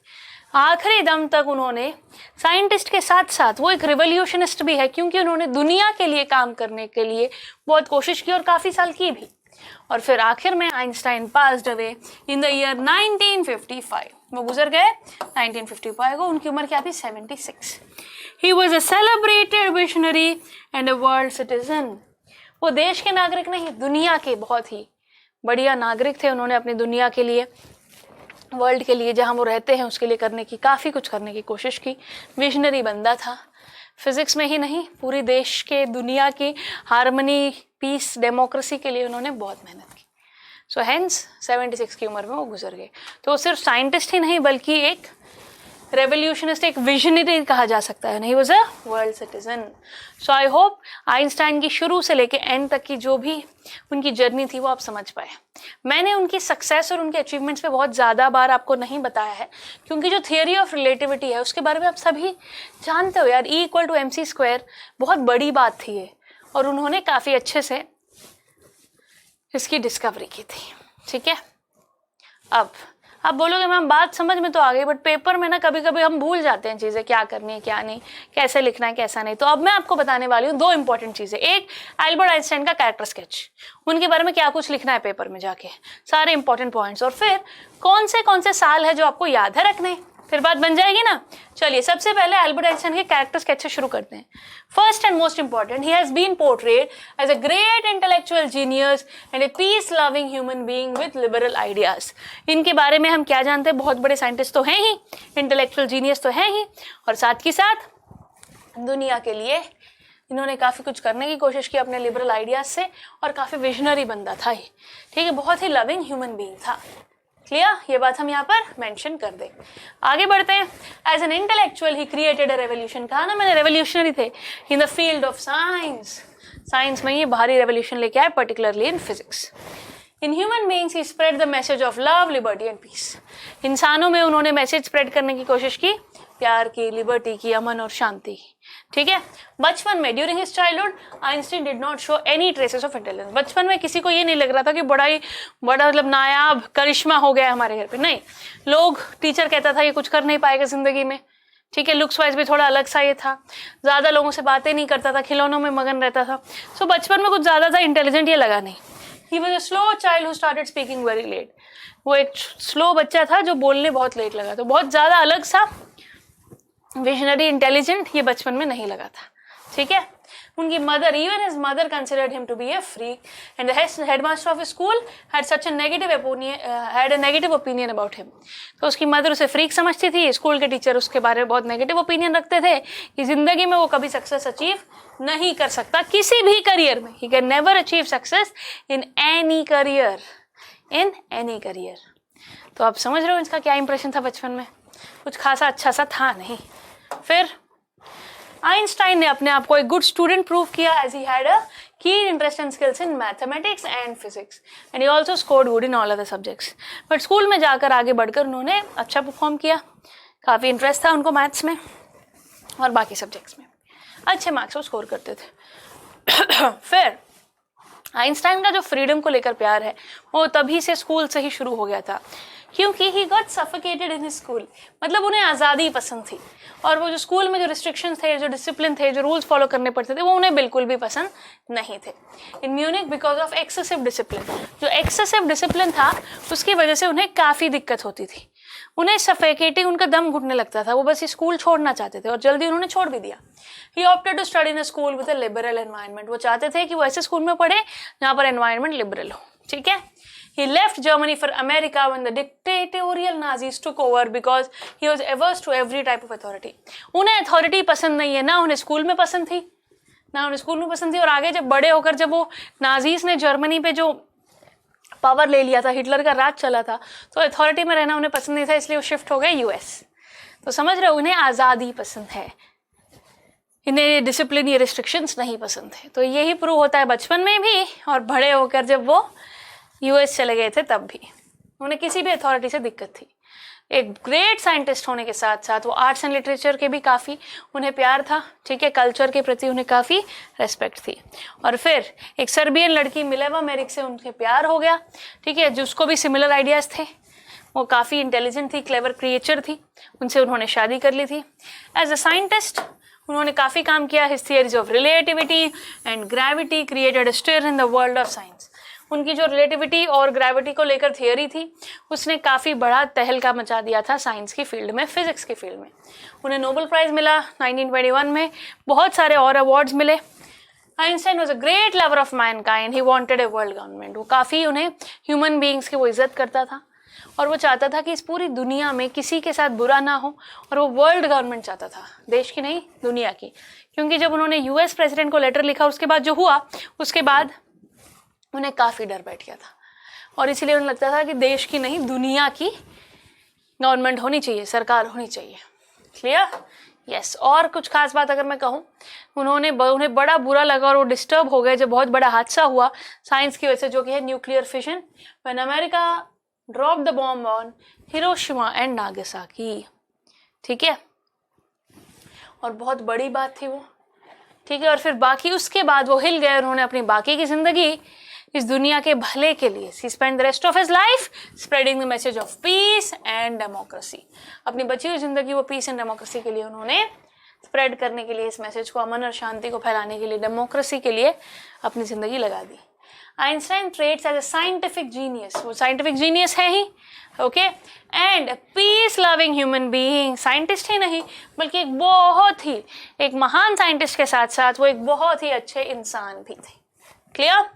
आखिरी दम तक उन्होंने साइंटिस्ट के साथ साथ वो एक रिवोल्यूशनिस्ट भी है, क्योंकि उन्होंने दुनिया के लिए काम करने के लिए बहुत कोशिश की और काफ़ी साल की भी। और फिर आखिर में Einstein passed away in the year 1955। वो गुजर गए 1955 को, उनकी उम्र क्या थी? 76। ही was a celebrated visionary and a world citizen. वो देश के नागरिक नहीं, दुनिया के बहुत ही बढ़िया नागरिक थे। उन्होंने अपनी दुनिया के लिए, वर्ल्ड के लिए, जहाँ वो रहते हैं उसके लिए करने की, काफ़ी कुछ करने की कोशिश की। विजनरी बंदा था, फिजिक्स में ही नहीं, पूरी देश के, दुनिया की हार्मनी, पीस, डेमोक्रेसी के लिए उन्होंने बहुत मेहनत की। सो हेंस 76 की उम्र में वो गुजर गए। तो वो सिर्फ साइंटिस्ट ही नहीं बल्कि एक रेवोल्यूशनिस्ट, एक विजनरी कहा जा सकता है। He was a world citizen. So I hope Einstein की शुरू से लेके एंड तक की जो भी उनकी जर्नी थी वो आप समझ पाए। मैंने उनकी सक्सेस और उनके अचीवमेंट्स पे बहुत ज़्यादा बार आपको नहीं बताया है, क्योंकि जो थियोरी ऑफ रिलेटिविटी है उसके बारे में आप सभी जानते हो यार। E=mc² बहुत बड़ी बात थी ये, और उन्होंने काफ़ी अच्छे से इसकी डिस्कवरी की थी। ठीक है, अब आप बोलोगे मैम बात समझ में तो आ गई, बट पेपर में ना कभी कभी हम भूल जाते हैं चीज़ें, क्या करनी है क्या नहीं, कैसे लिखना है कैसा नहीं। तो अब मैं आपको बताने वाली हूँ 2 इंपॉर्टेंट चीज़ें। एक, एल्बर्ट आइंस्टाइन का कैरेक्टर स्केच, उनके बारे में क्या कुछ लिखना है पेपर में जाके, सारे इंपॉर्टेंट पॉइंट्स। और फिर कौन से साल है जो आपको याद है रखने, फिर बात बन जाएगी ना। चलिए सबसे पहले एल्बर्ट आइंस्टाइन के कैरेक्टर स्केच से शुरू करते हैं। First and most important, he has been portrayed as a great intellectual genius and a peace loving human being with liberal ideas. इनके बारे में हम क्या जानते हैं? बहुत बड़े साइंटिस्ट तो हैं ही, इंटेलेक्चुअल जीनियस तो हैं ही, और साथ ही साथ दुनिया के लिए इन्होंने काफ़ी कुछ करने की कोशिश की अपने लिबरल आइडियाज से, और काफ़ी विजनरी बंदा था ये। ठीक है, बहुत ही लविंग ह्यूमन बीइंग था। क्लियर, ये बात हम यहाँ पर मेंशन कर दें। आगे बढ़ते हैं। As an intellectual he created a revolution, कहा ना मैंने रेवोल्यूशनरी थे in the field of science. Science में ये भारी रेवोल्यूशन लेके आए, particularly in physics. In human beings he spread the message of love, liberty and peace. इंसानों में उन्होंने मैसेज स्प्रेड करने की कोशिश की, प्यार की, लिबर्टी की, अमन और शांति की। ठीक है, बचपन में during his childhood Einstein did not show any traces of intelligence. बचपन में किसी को ये नहीं लग रहा था कि बड़ा मतलब नायाब करिश्मा हो गया हमारे घर पे, नहीं। लोग, टीचर कहता था ये कुछ कर नहीं पाएगा जिंदगी में। ठीक है, लुक्स वाइज भी थोड़ा अलग सा ये था, ज़्यादा लोगों से बातें नहीं करता था, खिलौनों में मगन रहता था। सो बचपन में कुछ ज़्यादा था इंटेलिजेंट ये लगा नहीं। He was a slow child who started speaking very late. वो एक स्लो बच्चा था जो बोलने बहुत लेट लगा, तो बहुत ज़्यादा अलग सा विजनरी इंटेलिजेंट ये बचपन में नहीं लगा था। ठीक है, उनकी mother, even his mother considered him to be a freak and the headmaster of school had such a negative opinion about him. तो उसकी मदर उसे फ्रीक समझती थी, स्कूल के टीचर उसके बारे में बहुत नेगेटिव ओपिनियन रखते थे कि जिंदगी में वो कभी सक्सेस अचीव नहीं कर सकता किसी भी करियर में। He can never achieve success in any career, in any career. तो आप समझ रहे हो इसका क्या इंप्रेशन था बचपन में, कुछ खासा अच्छा सा था नहीं। फिर आइंस्टाइन ने अपने आप को एक गुड स्टूडेंट प्रूव किया, as he had a keen interest and skills in mathematics and physics and he also scored good in all other subjects। But school में जाकर आगे बढ़कर उन्होंने अच्छा परफॉर्म किया, काफ़ी इंटरेस्ट था उनको मैथ्स में और बाकी सब्जेक्ट्स में, अच्छे मार्क्स वो स्कोर करते थे। फिर आइंस्टाइन का जो फ्रीडम को लेकर प्यार है वो तभी से स्कूल से ही शुरू हो गया था, क्योंकि he got suffocated in school. मतलब उन्हें आज़ादी पसंद थी, और वो जो स्कूल में जो रिस्ट्रिक्शंस थे, जो डिसिप्लिन थे, जो रूल्स फॉलो करने पड़ते थे, वो उन्हें बिल्कुल भी पसंद नहीं थे। In Munich because of excessive discipline, जो एक्सेसिव डिसिप्लिन था उसकी वजह से उन्हें काफ़ी दिक्कत होती थी, उन्हें सफोकेटिंग, उनका दम घुटने लगता था, वो बस स्कूल छोड़ना चाहते थे और जल्दी उन्होंने छोड़ भी दिया। He opted to study in a school with a liberal environment. वो चाहते थे कि वो ऐसे स्कूल में पढ़े जहाँ पर एनवायरनमेंट लिबरल हो। ठीक है, he left Germany for America when the dictatorial Nazis took over because he was averse to every type of authority। उन्हें अथॉरिटी पसंद नहीं है, ना उन्हें स्कूल में पसंद थी, ना उन्हें स्कूल में पसंद थी, और आगे जब बड़े होकर जब वो नाजीज ने जर्मनी पे जो पावर ले लिया था, हिटलर का राज चला था, तो अथॉरिटी में रहना उन्हें पसंद नहीं था, इसलिए वो शिफ्ट हो गए यूएस। तो समझ रहे हो, उन्हें आज़ादी पसंद है, इन्हें डिसिप्लिन या रिस्ट्रिक्शंस नहीं पसंद है। तो यही प्रूव होता है बचपन में भी और बड़े होकर जब वो यूएस चले गए थे तब भी उन्हें किसी भी अथॉरिटी से दिक्कत थी। एक ग्रेट साइंटिस्ट होने के साथ साथ वो आर्ट्स एंड लिटरेचर के भी काफ़ी उन्हें प्यार था, ठीक है, कल्चर के प्रति उन्हें काफ़ी रेस्पेक्ट थी। और फिर एक सर्बियन लड़की मिलेवा मेरिक से उनके प्यार हो गया, ठीक है, जिसको भी सिमिलर आइडियाज़ थे, वो काफ़ी इंटेलिजेंट थी, क्लेवर क्रिएचर थी, उनसे उन्होंने शादी कर ली थी। एज अ साइंटिस्ट उन्होंने काफ़ी काम किया। His theories of relativity and gravity created stir in the world of science. उनकी जो रिलेटिविटी और ग्रेविटी को लेकर थियरी थी उसने काफ़ी बड़ा तहलका मचा दिया था साइंस की फील्ड में, फिजिक्स की फील्ड में। उन्हें नोबेल प्राइज़ मिला 1921 में, बहुत सारे और अवार्ड्स मिले। Einstein was a great lover of Mankind, he wanted a world government. वो काफ़ी उन्हें ह्यूमन बींग्स की वो इज्जत करता था और वो चाहता था कि इस पूरी दुनिया में किसी के साथ बुरा ना हो, और वो वर्ल्ड गवर्नमेंट चाहता था, देश की नहीं दुनिया की। क्योंकि जब उन्होंने यूएस प्रेसिडेंट को लेटर लिखा उसके बाद जो हुआ, उसके बाद उन्हें काफ़ी डर बैठ गया था, और इसलिए उन्हें लगता था कि देश की नहीं दुनिया की गवर्नमेंट होनी चाहिए, सरकार होनी चाहिए। क्लियर? यस। और कुछ खास बात अगर मैं कहूँ, उन्हें बड़ा बुरा लगा और वो डिस्टर्ब हो गए जब बहुत बड़ा हादसा हुआ साइंस की वजह से, जो कि है nuclear fission, when America drop the bomb on Hiroshima and Nagasaki. ठीक है, और बहुत बड़ी बात थी वो, ठीक है। और फिर बाकी उसके बाद वो हिल गए, उन्होंने अपनी बाकी की जिंदगी इस दुनिया के भले के लिए, he spent the rest of his life spreading the message of peace and democracy। अपनी बची हुई जिंदगी वो पीस एंड डेमोक्रेसी के लिए उन्होंने स्प्रेड करने के लिए, इस मैसेज को, अमन और शांति को फैलाने के लिए, डेमोक्रेसी के लिए अपनी जिंदगी लगा दी। Einstein trades as a scientific genius, वो साइंटिफिक जीनियस है ही, okay, and peace loving human being. Scientist ही नहीं बल्कि एक महान साइंटिस्ट के साथ साथ वो एक बहुत ही अच्छे इंसान भी थे। क्लियर?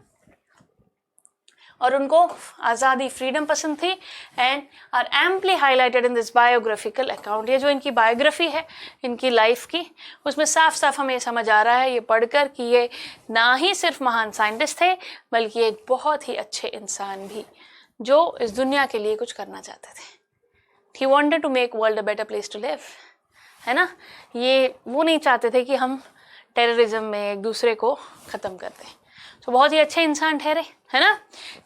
और उनको आज़ादी, फ्रीडम पसंद थी, and are amply highlighted in this biographical account. ये जो इनकी बायोग्राफी है इनकी लाइफ की, उसमें साफ साफ हमें समझ आ रहा है ये पढ़कर कि ये ना ही सिर्फ महान साइंटिस्ट थे बल्कि एक बहुत ही अच्छे इंसान भी, जो इस दुनिया के लिए कुछ करना चाहते थे। He wanted to make world a better place to live, है ना। ये वो नहीं चाहते थे कि हम टेररिज्म में एक दूसरे को ख़त्म कर दें। तो बहुत ही अच्छे इंसान ठहरे, है ना।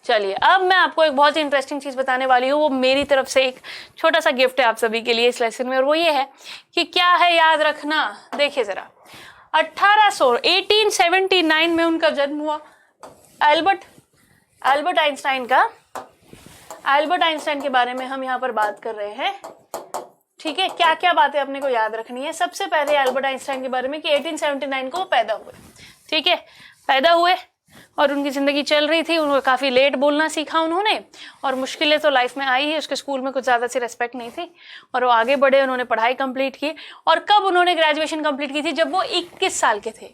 चलिए अब मैं आपको एक बहुत ही इंटरेस्टिंग चीज़ बताने वाली हूँ, वो मेरी तरफ से एक छोटा सा गिफ्ट है आप सभी के लिए इस लेसन में, और वो ये है कि क्या है याद रखना। देखिए ज़रा, 1879 में उनका जन्म हुआ। एल्बर्ट आइंस्टाइन के बारे में हम यहाँ पर बात कर रहे हैं, ठीक है। क्या क्या बातें अपने को याद रखनी है। सबसे पहले एल्बर्ट आइंस्टाइन के बारे में कि 1879 को वो पैदा हुए, ठीक है, पैदा हुए और उनकी ज़िंदगी चल रही थी। उनको काफ़ी लेट बोलना सीखा उन्होंने, और मुश्किलें तो लाइफ में आई ही। उसके स्कूल में कुछ ज़्यादा सी रेस्पेक्ट नहीं थी, और वो आगे बढ़े, उन्होंने पढ़ाई कंप्लीट की। और कब उन्होंने ग्रेजुएशन कंप्लीट की थी? जब वो 21 साल के थे।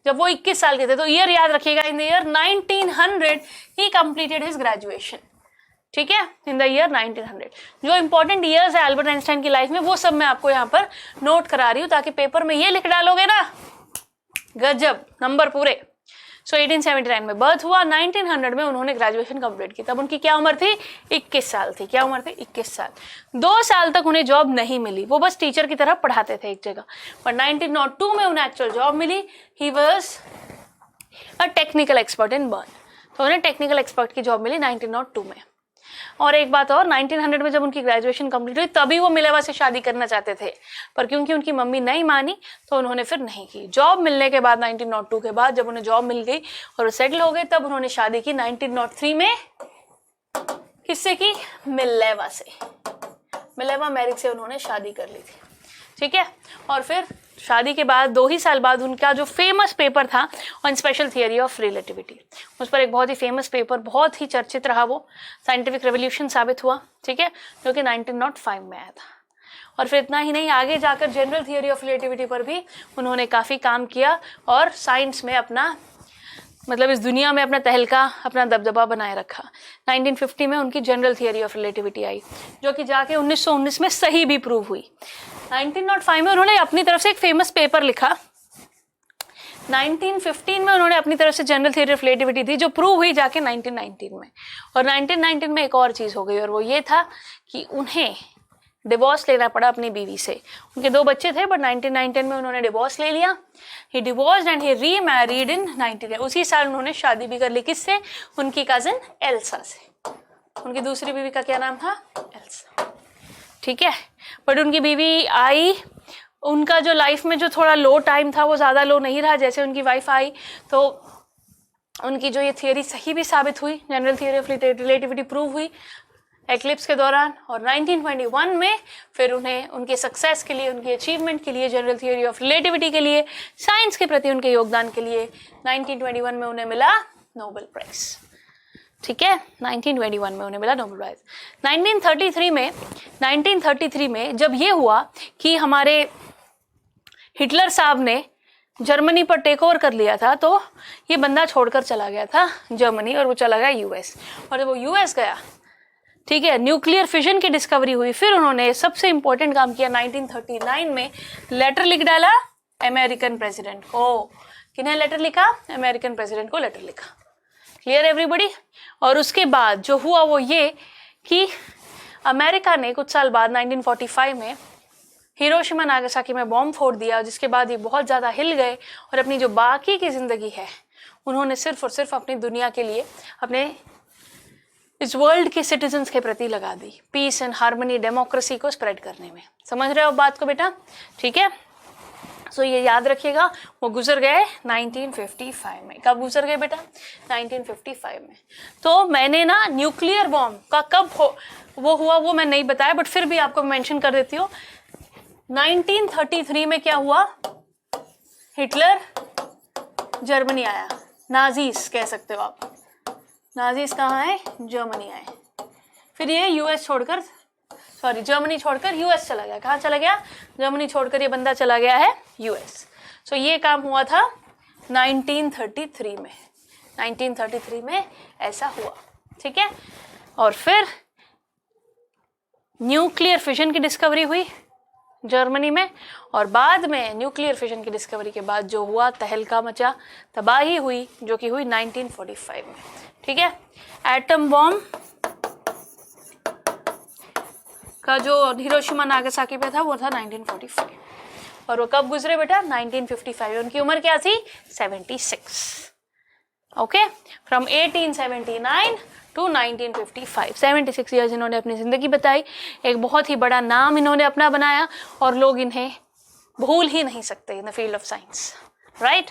तो ईयर याद रखिएगा, in the year 1900 he completed his graduation, ठीक है, इन द ईयर 1900। जो इंपॉर्टेंट ईयर्स है एल्बर्ट आइंस्टाइन की लाइफ में वो सब मैं आपको यहाँ पर नोट करा रही हूँ, ताकि पेपर में ये लिख डालोगे ना, गजब, नंबर पूरे। सो 1879 में बर्थ हुआ, 1900 में उन्होंने ग्रेजुएशन कंप्लीट की। तब उनकी क्या उम्र थी? 21 साल थी। क्या उम्र थी? 21 साल। 2 साल तक उन्हें जॉब नहीं मिली, वो बस टीचर की तरह पढ़ाते थे एक जगह। पर 1902 में उन्हें एक्चुअल जॉब मिली। He was a technical expert in Bern, तो उन्हें टेक्निकल एक्सपर्ट की जॉब मिली 1902 में। और एक बात और, 1900 में जब उनकी ग्रेजुएशन कंप्लीट हुई तभी वो मिलेवा से शादी करना चाहते थे, पर क्योंकि उनकी मम्मी नहीं मानी तो उन्होंने फिर नहीं की। जॉब मिलने के बाद 1902 के बाद जब उन्हें जॉब मिल गई और वो सेटल हो गए, तब उन्होंने शादी की 1903 में। किससे की? मिलेवा से, मिलेवा मेरिक से उन्होंने शादी कर ली थी, ठीक है। और फिर शादी के बाद 2 ही साल बाद उनका जो फेमस पेपर था on special theory of relativity, उस पर एक बहुत ही फेमस पेपर, बहुत ही चर्चित रहा, वो साइंटिफिक रेवोल्यूशन साबित हुआ, ठीक है, जो कि 1905 में आया था। और फिर इतना ही नहीं, आगे जाकर जनरल थियरी ऑफ रिलेटिविटी पर भी उन्होंने काफ़ी काम किया और साइंस में अपना, मतलब इस दुनिया में अपना तहलका, अपना दबदबा बनाए रखा। 1950 में उनकी जनरल थियरी ऑफ रिलेटिविटी आई, जो कि जाके 1919 में सही भी प्रूव हुई। 1905 में उन्होंने अपनी तरफ से एक फेमस पेपर लिखा 1915 में उन्होंने अपनी तरफ से जनरल थ्योरी ऑफ रिलेटिविटी थी, जो प्रूव हुई जाके 1919 में। और 1919 में एक और चीज़ हो गई, और वो ये था कि उन्हें डिवोर्स लेना पड़ा अपनी बीवी से। उनके 2 बच्चे थे, बट 1919 में उन्होंने डिवोर्स ले लिया। ही डिवोर्स्ड एंड ही रीमैरिड इन 1910। उसी साल उन्होंने शादी भी कर ली, किससे? उनकी कज़न एल्सा से। उनकी दूसरी बीवी का क्या नाम था? एल्सा। ठीक है, बट उनकी बीवी आई, उनका जो लाइफ में जो थोड़ा लो टाइम था वो ज़्यादा लो नहीं रहा। जैसे उनकी वाइफ आई तो उनकी जो ये थियोरी सही भी साबित हुई, general theory of relativity prove हुई एक्लिप्स के दौरान। और 1921 में फिर उन्हें उनके सक्सेस के लिए, उनकी अचीवमेंट के लिए, जनरल थियोरी ऑफ रिलेटिविटी के लिए, साइंस के प्रति उनके योगदान के लिए 1921 में उन्हें मिला नोबेल प्राइज। ठीक है, 1921 में उन्हें मिला नोबेल प्राइज। 1933 में जब ये हुआ कि हमारे हिटलर साहब ने जर्मनी पर टेक ओवर कर लिया था, तो ये बंदा छोड़कर चला गया था जर्मनी, और वो चला गया यूएस। और जब वो यूएस गया, ठीक है, न्यूक्लियर फिजन की डिस्कवरी हुई। फिर उन्होंने सबसे इंपॉर्टेंट काम किया, 1939 में लेटर लिख डाला अमेरिकन प्रेसिडेंट को। किन्हें लेटर लिखा? अमेरिकन प्रेसिडेंट को लेटर लिखा। Clear everybody? और उसके बाद जो हुआ वो ये कि अमेरिका ने कुछ साल बाद 1945 में हिरोशिमा नागासाकी में बॉम्ब फोड़ दिया, जिसके बाद ये बहुत ज़्यादा हिल गए और अपनी जो बाकी की ज़िंदगी है उन्होंने सिर्फ और सिर्फ अपनी दुनिया के लिए, अपने इस वर्ल्ड के सिटीजन्स के प्रति लगा दी, पीस एंड हार्मनी, डेमोक्रेसी को स्प्रेड करने में। समझ रहे हो बात को बेटा? ठीक है, सो ये याद रखिएगा। वो गुजर गए 1955 में। कब गुजर गए बेटा? 1955 में। तो मैंने ना न्यूक्लियर बॉम्ब का कब वो हुआ वो मैं नहीं बताया, बट फिर भी आपको मेंशन कर देती हूँ। 1933 में क्या हुआ? हिटलर जर्मनी आया, नाजीज कह सकते हो आप। नाजीज कहाँ है? जर्मनी आए। फिर ये यूएस छोड़कर, सॉरी जर्मनी छोड़कर यूएस चला गया। कहाँ चला गया? जर्मनी छोड़कर ये बंदा चला गया है यूएस। सो ये काम हुआ था 1933 में। 1933 में ऐसा हुआ, ठीक है। और फिर न्यूक्लियर फिजन की डिस्कवरी हुई जर्मनी में, और बाद में न्यूक्लियर फिजन की डिस्कवरी के बाद जो हुआ, तहलका मचा, तबाही हुई, जो कि हुई 1945 में, ठीक है। एटम बॉम्ब का जो हिरोशिमा नागासाकी पे था वो था 1945, और वो कब गुजरे बेटा? 1955। उनकी उम्र क्या थी? 76। ओके, फ्रॉम 1879 टू 1955, 76 ईयर्स इन्होंने अपनी ज़िंदगी बताई। एक बहुत ही बड़ा नाम इन्होंने अपना बनाया, और लोग इन्हें भूल ही नहीं सकते in the field of science, right.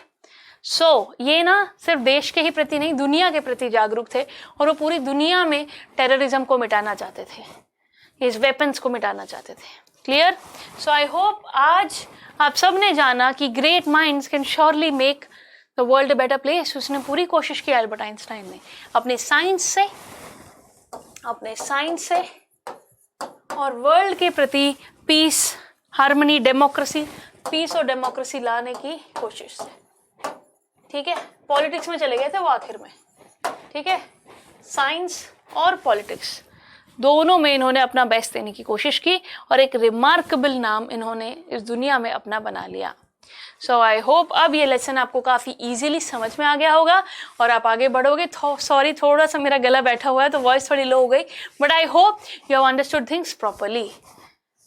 So ये ना सिर्फ देश के ही प्रति नहीं, दुनिया के प्रति जागरूक थे, और वो पूरी दुनिया में टेररिज्म को मिटाना चाहते थे, इस वेपन्स को मिटाना चाहते थे। क्लियर? सो आई होप आज आप सब ने जाना कि great minds can surely make the world a better place. उसने पूरी कोशिश की एल्बर्ट आइंस्टाइन ने अपने साइंस से और वर्ल्ड के प्रति पीस, हार्मनी, डेमोक्रेसी, पीस और डेमोक्रेसी लाने की कोशिश से, ठीक है। पॉलिटिक्स में चले गए थे वो आखिर में, ठीक है। साइंस और पॉलिटिक्स दोनों में इन्होंने अपना बेस्ट देने की कोशिश की, और एक रिमार्केबल नाम इन्होंने इस दुनिया में अपना बना लिया। सो आई होप अब ये लेसन आपको काफ़ी इजीली समझ में आ गया होगा और आप आगे बढ़ोगे। सॉरी थोड़ा सा मेरा गला बैठा हुआ है तो वॉइस थोड़ी लो हो गई, but I hope you have understood things properly.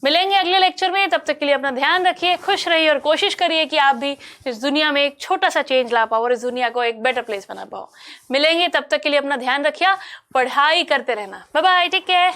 मिलेंगे अगले लेक्चर में, तब तक के लिए अपना ध्यान रखिए, खुश रहिए और कोशिश करिए कि आप भी इस दुनिया में एक छोटा सा चेंज ला पाओ और इस दुनिया को एक बेटर प्लेस बना पाओ। मिलेंगे, तब तक के लिए अपना ध्यान रखिए, पढ़ाई करते रहना। Bye bye, take care.